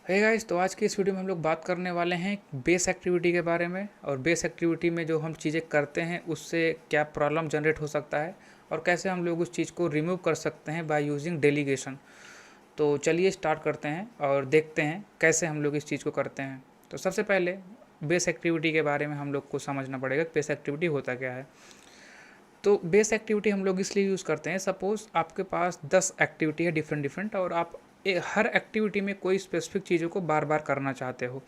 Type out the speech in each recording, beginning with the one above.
Hey guys, तो आज की इस वीडियो में हम लोग बात करने वाले हैं बेस एक्टिविटी के बारे में। और बेस एक्टिविटी में जो हम चीज़ें करते हैं उससे क्या प्रॉब्लम जनरेट हो सकता है और कैसे हम लोग उस चीज़ को रिमूव कर सकते हैं बाय यूजिंग डेलीगेशन। तो चलिए स्टार्ट करते हैं और देखते हैं कैसे हम लोग इस चीज़ को करते हैं। तो सबसे पहले बेस एक्टिविटी के बारे में हम लोग को समझना पड़ेगा कि बेस एक्टिविटी होता क्या है। तो बेस एक्टिविटी हम लोग इसलिए यूज़ करते हैं, सपोज़ आपके पास 10 एक्टिविटी है डिफरेंट डिफरेंट, और आप हर एक्टिविटी में कोई स्पेसिफिक चीज़ों को बार बार करना चाहते हो।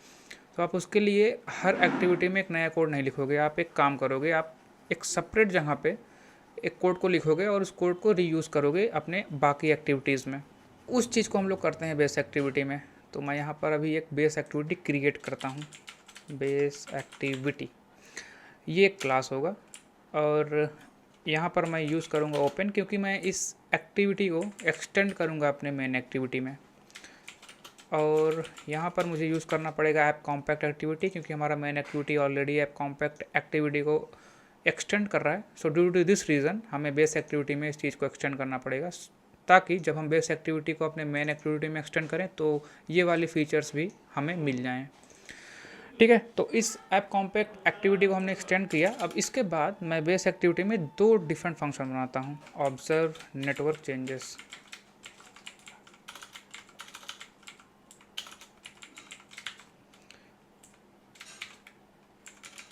तो आप उसके लिए हर एक्टिविटी में एक नया कोड नहीं लिखोगे। आप एक काम करोगे, आप एक सेपरेट जगह पे एक कोड को लिखोगे और उस कोड को रीयूज़ करोगे अपने बाकी एक्टिविटीज़ में। उस चीज़ को हम लोग करते हैं बेस एक्टिविटी में। तो मैं यहाँ पर अभी एक बेस एक्टिविटी क्रिएट करता हूँ। बेस एक्टिविटी, ये एक क्लास होगा और यहाँ पर मैं यूज़ करूँगा ओपन, क्योंकि मैं इस एक्टिविटी को एक्सटेंड करूँगा अपने मेन एक्टिविटी में। और यहाँ पर मुझे यूज़ करना पड़ेगा ऐप कॉम्पैक्ट एक्टिविटी, क्योंकि हमारा main activity already app compact activity को एक्सटेंड कर रहा है। So due to this reason हमें बेस एक्टिविटी में इस चीज़ को एक्सटेंड करना पड़ेगा, ताकि जब हम बेस एक्टिविटी को अपने मेन एक्टिविटी में एक्सटेंड करें तो ये वाली फीचर्स भी हमें मिल जाएँ। ठीक है, तो इस ऐप कॉम्पैक्ट एक्टिविटी को हमने एक्सटेंड किया। अब इसके बाद मैं बेस एक्टिविटी में दो डिफरेंट फंक्शन बनाता हूँ। ऑब्जर्व नेटवर्क चेंजेस,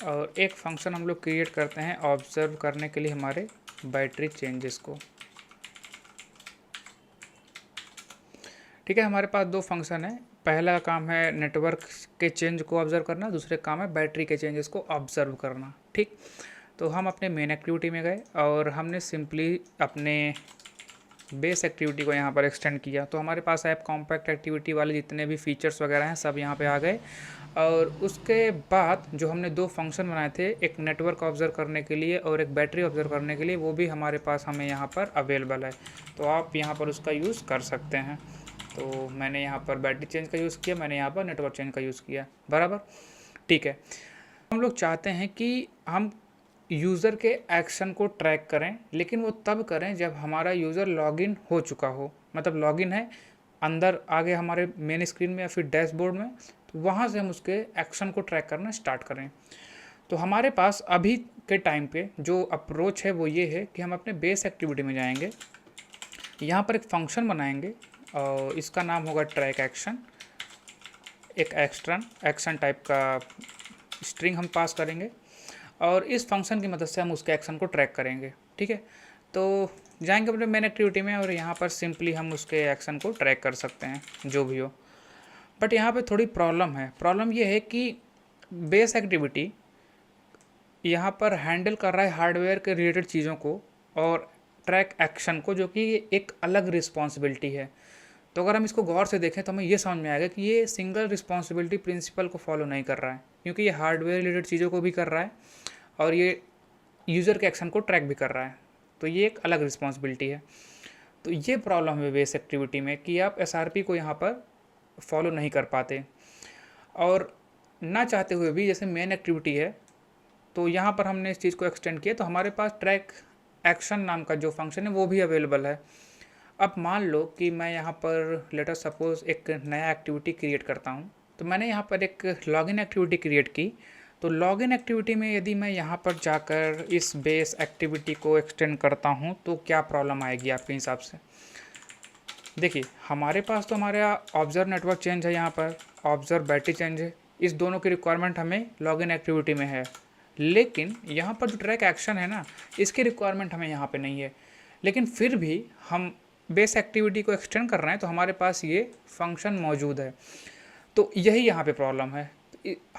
और एक फंक्शन हम लोग क्रिएट करते हैं ऑब्जर्व करने के लिए हमारे बैटरी चेंजेस को। ठीक है, हमारे पास दो फंक्शन है। पहला काम है नेटवर्क के चेंज को ऑब्जर्व करना, दूसरे काम है बैटरी के चेंजेस को ऑब्जर्व करना। ठीक, तो हम अपने मेन एक्टिविटी में गए और हमने सिंपली अपने बेस एक्टिविटी को यहाँ पर एक्सटेंड किया। तो हमारे पास ऐप कॉम्पैक्ट एक्टिविटी वाले जितने भी फीचर्स वगैरह हैं सब यहाँ पे आ गए। और उसके बाद जो हमने दो फंक्शन बनाए थे, एक नेटवर्क ऑब्जर्व करने के लिए और एक बैटरी ऑब्जर्व करने के लिए, वो भी हमारे पास हमें यहाँ पर अवेलेबल है। तो आप यहाँ पर उसका यूज़ कर सकते हैं। तो मैंने यहाँ पर बैटरी चेंज का यूज़ किया, मैंने यहाँ पर नेटवर्क चेंज का यूज़ किया, बराबर। ठीक है, हम लोग चाहते हैं कि हम यूज़र के एक्शन को ट्रैक करें, लेकिन वो तब करें जब हमारा यूज़र लॉगिन हो चुका हो। मतलब लॉगिन है अंदर आगे हमारे मेन स्क्रीन में या फिर डैशबोर्ड में, तो वहाँ से हम उसके एक्शन को ट्रैक करना स्टार्ट करें। तो हमारे पास अभी के टाइम पे जो अप्रोच है वो ये है कि हम अपने बेस एक्टिविटी में जाएंगे, यहाँ पर एक फंक्शन बनाएंगे और इसका नाम होगा ट्रैक एक्शन। एक एक्शन टाइप का स्ट्रिंग हम पास करेंगे और इस फंक्शन की मदद से हम उसके एक्शन को ट्रैक करेंगे। ठीक है, तो जाएंगे अपने मेन एक्टिविटी में और यहाँ पर सिंपली हम उसके एक्शन को ट्रैक कर सकते हैं जो भी हो। बट यहाँ पे थोड़ी प्रॉब्लम है। प्रॉब्लम ये है कि बेस एक्टिविटी यहाँ पर हैंडल कर रहा है हार्डवेयर के रिलेटेड चीज़ों को और ट्रैक एक्शन को, जो कि एक अलग रिस्पॉन्सिबिलिटी है। तो अगर हम इसको गौर से देखें तो हमें ये समझ में आएगा कि ये सिंगल रिस्पॉन्सिबिलिटी प्रिंसिपल को फॉलो नहीं कर रहा है, क्योंकि ये हार्डवेयर रिलेटेड चीज़ों को भी कर रहा है और ये यूज़र के एक्शन को ट्रैक भी कर रहा है। तो ये एक अलग रिस्पॉन्सिबिलिटी है। तो ये प्रॉब्लम है बेस एक्टिविटी में कि आप एसआरपी को यहाँ पर फॉलो नहीं कर पाते, और ना चाहते हुए भी जैसे मेन एक्टिविटी है तो यहाँ पर हमने इस चीज़ को एक्सटेंड किया, तो हमारे पास ट्रैक एक्शन नाम का जो फंक्शन है वो भी अवेलेबल है। अब मान लो कि मैं यहाँ पर लेटर सपोज एक नया एक्टिविटी क्रिएट करता हूँ। तो मैंने यहाँ पर एक लॉगिन एक्टिविटी क्रिएट की। तो लॉगिन एक्टिविटी में यदि मैं यहाँ पर जाकर इस बेस एक्टिविटी को एक्सटेंड करता हूँ तो क्या प्रॉब्लम आएगी आपके हिसाब से? देखिए, हमारे पास तो हमारा ऑब्जर्व नेटवर्क चेंज है, यहाँ पर ऑब्जर्व बैटरी चेंज है। इस दोनों की रिक्वायरमेंट हमें लॉगिन एक्टिविटी में है, लेकिन यहाँ पर जो ट्रैक एक्शन है ना, इसकी रिक्वायरमेंट हमें यहाँ पे नहीं है। लेकिन फिर भी हम बेस एक्टिविटी को एक्सटेंड कर रहे हैं तो हमारे पास ये फंक्शन मौजूद है। तो यही यहाँ पे प्रॉब्लम है।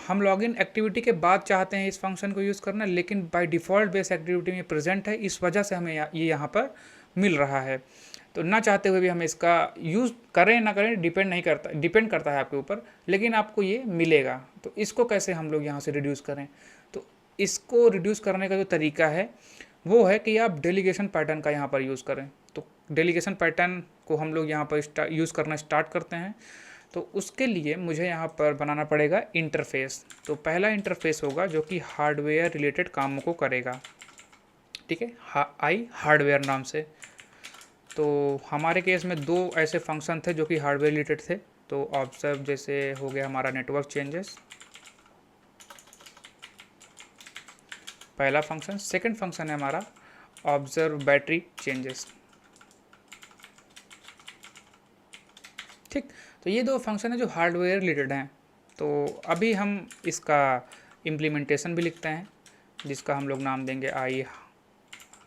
हम लॉगिन एक्टिविटी के बाद चाहते हैं इस फंक्शन को यूज़ करना, लेकिन बाय डिफ़ॉल्ट बेस एक्टिविटी में प्रेजेंट है, इस वजह से हमें ये यहाँ पर मिल रहा है। तो ना चाहते हुए भी हमें इसका यूज़ करें ना करें डिपेंड करता है आपके ऊपर, लेकिन आपको ये मिलेगा। तो इसको कैसे हम लोग यहाँ से रिड्यूस करें? तो इसको रिड्यूस करने का जो तरीका है वो है कि आप डेलीगेशन पैटर्न का यहाँ पर यूज़ करें। तो डेलीगेशन पैटर्न को हम लोग यहाँ पर यूज़ करना स्टार्ट करते हैं। तो उसके लिए मुझे यहाँ पर बनाना पड़ेगा इंटरफेस। तो पहला इंटरफेस होगा जो कि हार्डवेयर रिलेटेड कामों को करेगा। ठीक है, आई हार्डवेयर नाम से। तो हमारे केस में दो ऐसे फंक्शन थे जो कि हार्डवेयर रिलेटेड थे। तो ऑब्जर्व जैसे हो गया हमारा नेटवर्क चेंजेस, पहला फंक्शन। सेकंड फंक्शन है हमारा ऑब्जर्व बैटरी चेंजेस। ठीक, तो ये दो फंक्शन है जो हार्डवेयर रिलेटेड हैं। तो अभी हम इसका इम्प्लीमेंटेशन भी लिखते हैं, जिसका हम लोग नाम देंगे I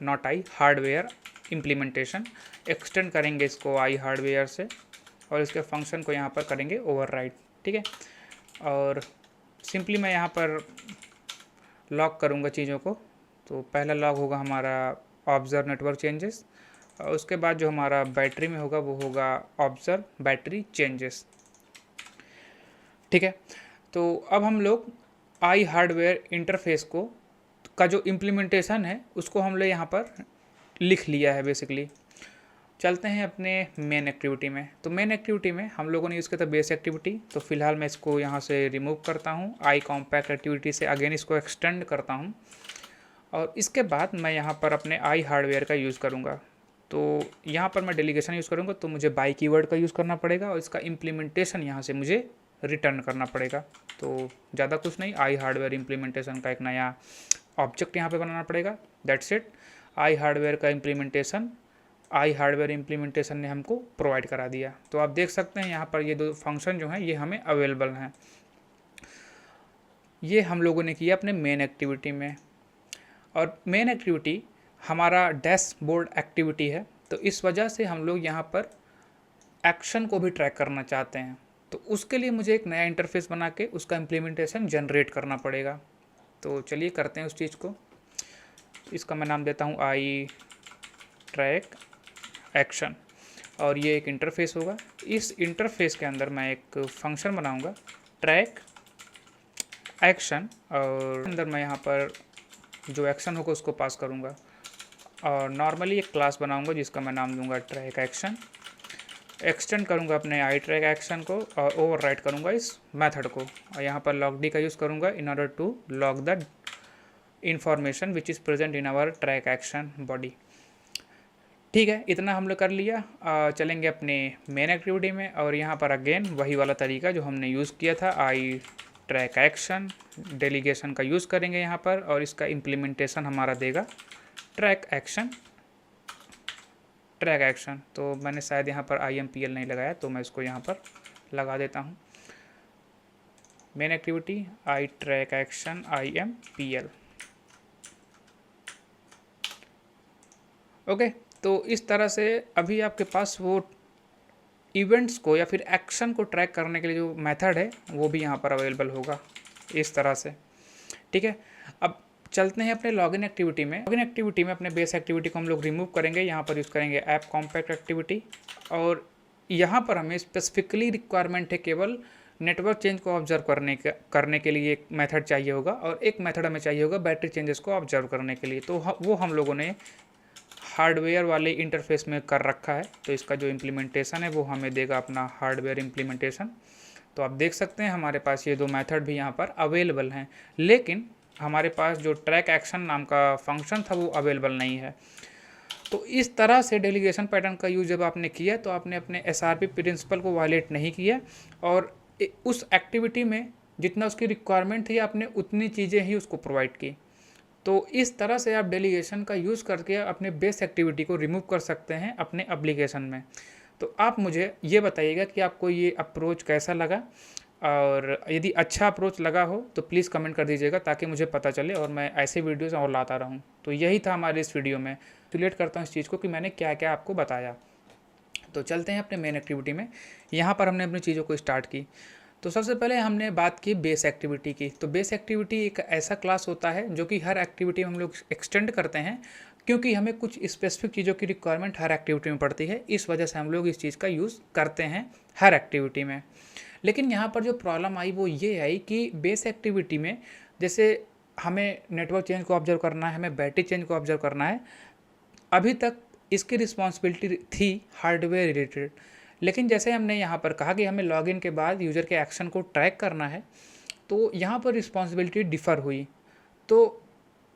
not I hardware implementation. Extend करेंगे इसको आई हार्डवेयर से और इसके फंक्शन को यहाँ पर करेंगे ओवरराइड। ठीक है, और सिंपली मैं यहाँ पर लॉग करूँगा चीज़ों को। तो पहला लॉग होगा हमारा ऑब्जर्व नेटवर्क चेंजेस, और उसके बाद जो हमारा बैटरी में होगा वो होगा ऑब्जर्व बैटरी चेंजेस। ठीक है, तो अब हम लोग आई हार्डवेयर इंटरफेस को का जो इम्प्लीमेंटेशन है उसको हम लोग यहाँ पर लिख लिया है बेसिकली। चलते हैं अपने मेन एक्टिविटी में। तो मेन एक्टिविटी में हम लोगों ने यूज़ किया था बेस एक्टिविटी, तो फिलहाल मैं इसको यहाँ से रिमूव करता हूँ, आई कॉम्पैक्ट एक्टिविटी से अगेन इसको एक्सटेंड करता हूँ, और इसके बाद मैं यहाँ पर अपने आई हार्डवेयर का यूज़ करूँगा। तो यहाँ पर मैं डेलीगेशन यूज़ करूँगा, तो मुझे बाई कीवर्ड का यूज़ करना पड़ेगा और इसका इम्प्लीमेंटेशन यहाँ से मुझे रिटर्न करना पड़ेगा। तो ज़्यादा कुछ नहीं, आई हार्डवेयर इम्प्लीमेंटेशन का एक नया ऑब्जेक्ट यहाँ पे बनाना पड़ेगा, दैट्स इट। आई हार्डवेयर का इम्प्लीमेंटेशन आई हार्डवेयर इम्प्लीमेंटेशन ने हमको प्रोवाइड करा दिया। तो आप देख सकते हैं यहाँ पर ये दो फंक्शन जो हैं ये हमें अवेलेबल हैं। ये हम लोगों ने किया अपने मेन एक्टिविटी में, और मेन एक्टिविटी हमारा डैशबोर्ड एक्टिविटी है, तो इस वजह से हम लोग यहाँ पर एक्शन को भी ट्रैक करना चाहते हैं। तो उसके लिए मुझे एक नया इंटरफेस बना के उसका इम्प्लीमेंटेशन जनरेट करना पड़ेगा। तो चलिए करते हैं उस चीज़ को। इसका मैं नाम देता हूँ आई ट्रैक एक्शन, और ये एक इंटरफेस होगा। इस इंटरफेस के अंदर मैं एक फंक्शन बनाऊंगा ट्रैक एक्शन, और अंदर मैं यहाँ पर जो एक्शन होगा उसको पास करूँगा, और नॉर्मली एक क्लास बनाऊंगा जिसका मैं नाम दूंगा ट्रैक एक्शन। एक्सटेंड करूँगा अपने आई ट्रैक एक्शन को और ओवरराइट करूँगा इस मेथड को, और यहाँ पर लॉग डी का यूज़ करूँगा in order to log the information which is present in our track action body. ठीक है, इतना हम लोग कर लिया। चलेंगे अपने मेन एक्टिविटी में, और यहाँ पर अगेन वही वाला तरीका जो हमने यूज़ किया था, आई ट्रैक एक्शन डेलीगेशन का यूज़ करेंगे यहाँ पर, और इसका इम्प्लीमेंटेशन हमारा देगा ट्रैक एक्शन। तो मैंने शायद यहाँ पर IMPL नहीं लगाया, तो मैं इसको यहाँ पर लगा देता हूँ। मेन एक्टिविटी आई ट्रैक एक्शन IMPL। ओके, तो इस तरह से अभी आपके पास वो इवेंट्स को या फिर एक्शन को ट्रैक करने के लिए जो मेथड है वो भी यहाँ पर अवेलेबल होगा इस तरह से। ठीक है, अब चलते हैं अपने लॉगिन एक्टिविटी में। लॉगिन एक्टिविटी में अपने बेस एक्टिविटी को हम लोग रिमूव करेंगे, यहाँ पर यूज़ करेंगे ऐप कॉम्पैक्ट एक्टिविटी, और यहाँ पर हमें स्पेसिफिकली रिक्वायरमेंट है केवल नेटवर्क चेंज को ऑब्जर्व करने के लिए एक मेथड चाहिए होगा, और एक मेथड हमें चाहिए होगा बैटरी चेंजेस को ऑब्जर्व करने के लिए। तो वो हम लोगों ने हार्डवेयर वाले इंटरफेस में कर रखा है, तो इसका जो इम्प्लीमेंटेशन है वो हमें देगा अपना हार्डवेयर इम्प्लीमेंटेशन। तो आप देख सकते हैं हमारे पास ये दो मेथड भी यहाँ पर अवेलेबल हैं, लेकिन हमारे पास जो ट्रैक एक्शन नाम का फंक्शन था वो अवेलेबल नहीं है। तो इस तरह से डेलीगेशन पैटर्न का यूज़ जब आपने किया तो आपने अपने SRP प्रिंसिपल को वायलेट नहीं किया, और उस एक्टिविटी में जितना उसकी रिक्वायरमेंट थी आपने उतनी चीज़ें ही उसको प्रोवाइड की। तो इस तरह से आप डेलीगेशन का यूज़ करके अपने बेस एक्टिविटी को रिमूव कर सकते हैं अपने एप्लीकेशन में। तो आप मुझे ये बताइएगा कि आपको ये अप्रोच कैसा लगा, और यदि अच्छा अप्रोच लगा हो तो प्लीज़ कमेंट कर दीजिएगा ताकि मुझे पता चले और मैं ऐसे वीडियोज़ और लाता रहूँ। तो यही था हमारे इस वीडियो में, रिलेट करता हूँ इस चीज़ को कि मैंने क्या क्या आपको बताया। तो चलते हैं अपने मेन एक्टिविटी में। यहाँ पर हमने अपनी चीज़ों को स्टार्ट की। तो सबसे पहले हमने बात की बेस एक्टिविटी की। तो बेस एक्टिविटी एक ऐसा क्लास होता है जो कि हर एक्टिविटी में हम लोग एक्सटेंड करते हैं, क्योंकि हमें कुछ स्पेसिफिक चीज़ों की रिक्वायरमेंट हर एक्टिविटी में पड़ती है, इस वजह से हम लोग इस चीज़ का यूज़ करते हैं हर एक्टिविटी में। लेकिन यहाँ पर जो प्रॉब्लम आई वो ये आई कि बेस एक्टिविटी में जैसे हमें नेटवर्क चेंज को ऑब्जर्व करना है, हमें बैटरी चेंज को ऑब्जर्व करना है, अभी तक इसकी रिस्पॉन्सिबिलिटी थी हार्डवेयर रिलेटेड। लेकिन जैसे हमने यहाँ पर कहा कि हमें लॉगिन के बाद यूज़र के एक्शन को ट्रैक करना है, तो यहाँ पर रिस्पॉन्सिबिलिटी डिफ़र हुई, तो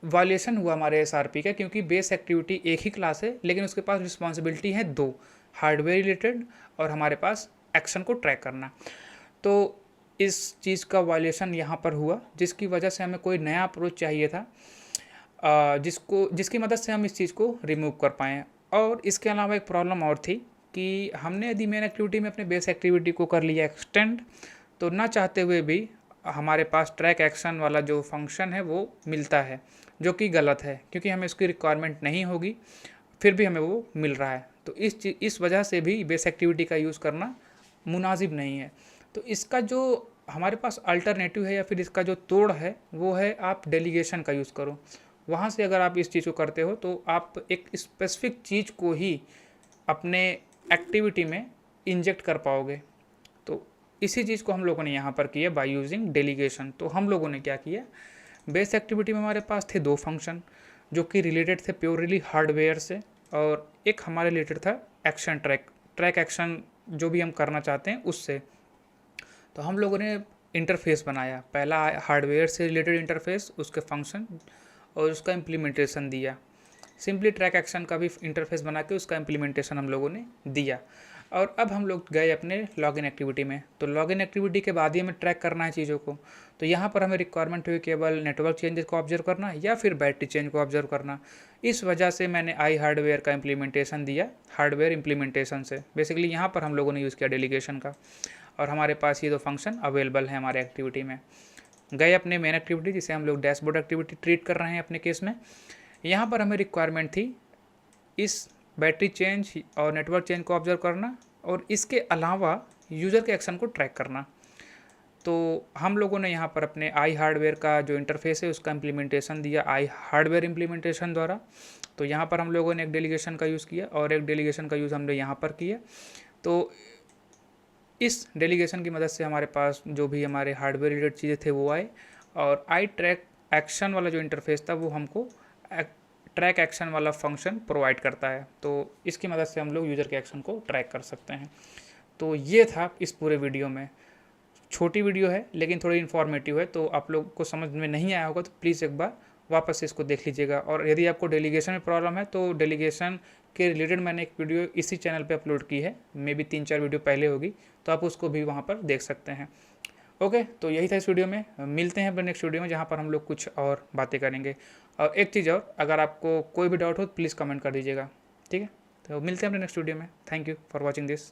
वायलेशन हुआ हमारे SRP का, क्योंकि बेस एक्टिविटी एक ही क्लास है लेकिन उसके पास रिस्पॉन्सिबिलिटी है दो, हार्डवेयर रिलेटेड और हमारे पास एक्शन को ट्रैक करना। तो इस चीज़ का वायलेशन यहाँ पर हुआ, जिसकी वजह से हमें कोई नया अप्रोच चाहिए था जिसकी मदद से हम इस चीज़ को रिमूव कर पाएँ। और इसके अलावा एक प्रॉब्लम और थी कि हमने यदि मेन एक्टिविटी में अपने बेस एक्टिविटी को कर लिया एक्सटेंड, तो ना चाहते हुए भी हमारे पास ट्रैक एक्शन वाला जो फंक्शन है वो मिलता है, जो कि गलत है, क्योंकि हमें उसकी रिक्वायरमेंट नहीं होगी, फिर भी हमें वो मिल रहा है। तो इस वजह से भी बेस एक्टिविटी का यूज़ करना मुनासिब नहीं है। तो इसका जो हमारे पास अल्टरनेटिव है या फिर इसका जो तोड़ है वो है आप डेलीगेशन का यूज़ करो। वहाँ से अगर आप इस चीज़ को करते हो तो आप एक स्पेसिफिक चीज़ को ही अपने एक्टिविटी में इंजेक्ट कर पाओगे। तो इसी चीज़ को हम लोगों ने यहाँ पर किया बाय यूजिंग डेलीगेशन। तो हम लोगों ने क्या किया, बेस एक्टिविटी में हमारे पास थे 2 फंक्शन जो कि रिलेटेड थे प्योरली हार्डवेयर से, और एक हमारे रिलेटेड था एक्शन ट्रैक एक्शन जो भी हम करना चाहते हैं उससे। तो हम लोगों ने इंटरफेस बनाया, पहला हार्डवेयर से रिलेटेड इंटरफेस, उसके फंक्शन और उसका इम्प्लीमेंटेशन दिया। सिंपली ट्रैक एक्शन का भी इंटरफेस बना के उसका इम्प्लीमेंटेशन हम लोगों ने दिया। और अब हम लोग गए अपने लॉगिन एक्टिविटी में। तो लॉगिन एक्टिविटी के बाद ही हमें ट्रैक करना है चीज़ों को। तो यहाँ पर हमें रिक्वायरमेंट हुई केवल नेटवर्क चेंजेस को ऑब्जर्व करना या फिर बैटरी चेंज को ऑब्जर्व करना। इस वजह से मैंने आई हार्डवेयर का इम्प्लीमेंटेशन दिया, हार्डवेयर इम्प्लीमेंटेशन से। बेसिकली यहाँ पर हम लोगों ने यूज़ किया डेलीगेशन का, और हमारे पास ये 2 फंक्शन अवेलेबल हैं हमारे एक्टिविटी में। गए अपने मेन एक्टिविटी जिसे हम लोग डैशबोर्ड एक्टिविटी ट्रीट कर रहे हैं अपने केस में। यहाँ पर हमें रिक्वायरमेंट थी इस बैटरी चेंज और नेटवर्क चेंज को ऑब्जर्व करना, और इसके अलावा यूज़र के एक्शन को ट्रैक करना। तो हम लोगों ने यहाँ पर अपने आई हार्डवेयर का जो इंटरफेस है उसका इम्प्लीमेंटेशन दिया आई हार्डवेयर इम्प्लीमेंटेशन द्वारा। तो यहाँ पर हम लोगों ने एक डेलीगेशन का यूज़ किया और एक डेलीगेशन का यूज़ हमने यहाँ पर किया। तो इस डेलीगेशन की मदद से हमारे पास जो भी हमारे हार्डवेयर रिलेटेड चीज़ें थे वो आए, और आई ट्रैक एक्शन वाला जो इंटरफेस था वो हमको ट्रैक एक्शन वाला फंक्शन प्रोवाइड करता है। तो इसकी मदद से हम लोग यूज़र के एक्शन को ट्रैक कर सकते हैं। तो ये था इस पूरे वीडियो में। छोटी वीडियो है लेकिन थोड़ी इन्फॉर्मेटिव है, तो आप लोग को समझ में नहीं आया होगा तो प्लीज़ एक बार वापस से इसको देख लीजिएगा। और यदि आपको डेलीगेशन में प्रॉब्लम है तो डेलीगेशन के रिलेटेड मैंने एक वीडियो इसी चैनल पे अपलोड की है, मे बी 3-4 वीडियो पहले होगी, तो आप उसको भी वहाँ पर देख सकते हैं। ओके, तो यही था इस वीडियो में। मिलते हैं अपने नेक्स्ट वीडियो में जहाँ पर हम लोग कुछ और बातें करेंगे। और एक चीज़ और, अगर आपको कोई भी डाउट हो तो प्लीज़ कमेंट कर दीजिएगा, ठीक है। तो मिलते हैं अपने नेक्स्ट वीडियो में। Thank you for watching this.